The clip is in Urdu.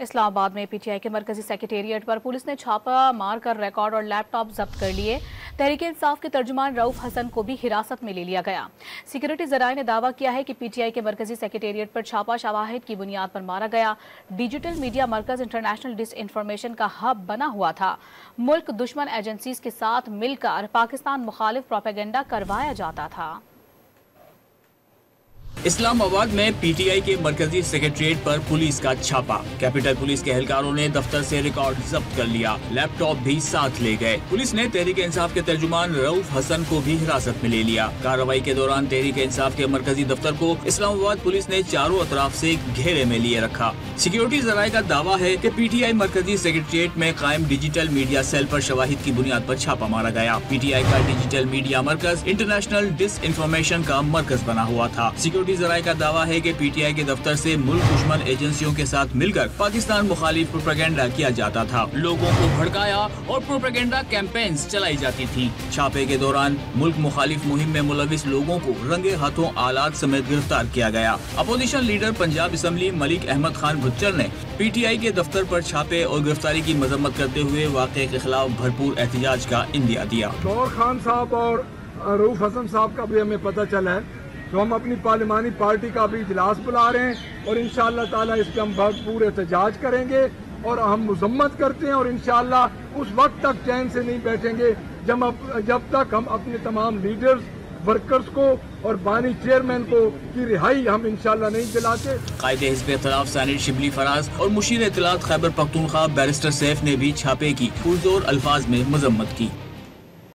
اسلام آباد میں پی ٹی آئی کے مرکزی سیکریٹریٹ پر پولیس نے چھاپا مار کر ریکارڈ اور لیپ ٹاپ ضبط کر لیے۔ تحریک انصاف کے ترجمان رؤف حسن کو بھی حراست میں لے لیا گیا۔ سیکورٹی ذرائع نے دعویٰ کیا ہے کہ پی ٹی آئی کے مرکزی سیکریٹریٹ پر چھاپا شواہد کی بنیاد پر مارا گیا۔ ڈیجیٹل میڈیا مرکز انٹرنیشنل ڈس انفارمیشن کا ہب بنا ہوا تھا۔ ملک دشمن ایجنسیز کے ساتھ مل کر پاکستان مخالف پروپیگنڈا کروایا جاتا تھا۔ اسلام آباد میں پی ٹی آئی کے مرکزی سیکریٹریٹ پر پولیس کا چھاپا۔ کیپٹل پولیس کے اہلکاروں نے دفتر سے ریکارڈ ضبط کر لیا، لیپ ٹاپ بھی ساتھ لے گئے۔ پولیس نے تحریک انصاف کے ترجمان رؤف حسن کو بھی حراست میں لے لیا۔ کارروائی کے دوران تحریک انصاف کے مرکزی دفتر کو اسلام آباد پولیس نے چاروں اطراف سے گھیرے میں لیے رکھا۔ سیکیورٹی ذرائع کا دعویٰ ہے کہ پی ٹی آئی مرکزی سیکریٹریٹ میں قائم ڈیجیٹل میڈیا سیل پر شواہد کی بنیاد پر چھاپا مارا گیا۔ پی ٹی آئی کا ڈیجیٹل میڈیا مرکز انٹرنیشنل ڈس انفارمیشن کا مرکز بنا ہوا تھا۔ سیکیورٹی ذرائع کا دعویٰ ہے کہ پی ٹی آئی کے دفتر سے ملک دشمن ایجنسیوں کے ساتھ مل کر پاکستان مخالف پروپیگنڈا کیا جاتا تھا۔ لوگوں کو بھڑکایا اور پروپیگنڈا کیمپینز چلائی جاتی تھیں۔ چھاپے کے دوران ملک مخالف مہم میں ملوث لوگوں کو رنگے ہاتھوں آلات سمیت گرفتار کیا گیا۔ Opposition leader Punjab assembly Malik Ahmad Khan بھچر نے پی ٹی آئی کے دفتر پر چھاپے اور گرفتاری کی مذمت کرتے ہوئے واقعے کے خلاف بھرپور احتجاج کا عندیہ دیا۔ دور خان صاحب اور رؤف حسن صاحب کا بھی ہمیں پتہ چلا ہے تو ہم اپنی پارلیمانی پارٹی کا بھی اجلاس بلا رہے ہیں اور انشاءاللہ تعالی اس کے ہم بھرپور احتجاج کریں گے اور ہم مذمت کرتے ہیں اور انشاءاللہ اس وقت تک چین سے نہیں بیٹھیں گے جب تک ہم اپنے تمام لیڈرز ورکرز کو اور بانی چیئرمین کو کی رہائی ہم انشاءاللہ نہیں دلاتے۔ قائد حزب اختلاف سینیٹ شبلی فراز اور مشیر اطلاعات خیبر پختونخوا بیرسٹر سیف نے بھی چھاپے کی پرزور الفاظ میں مذمت کی۔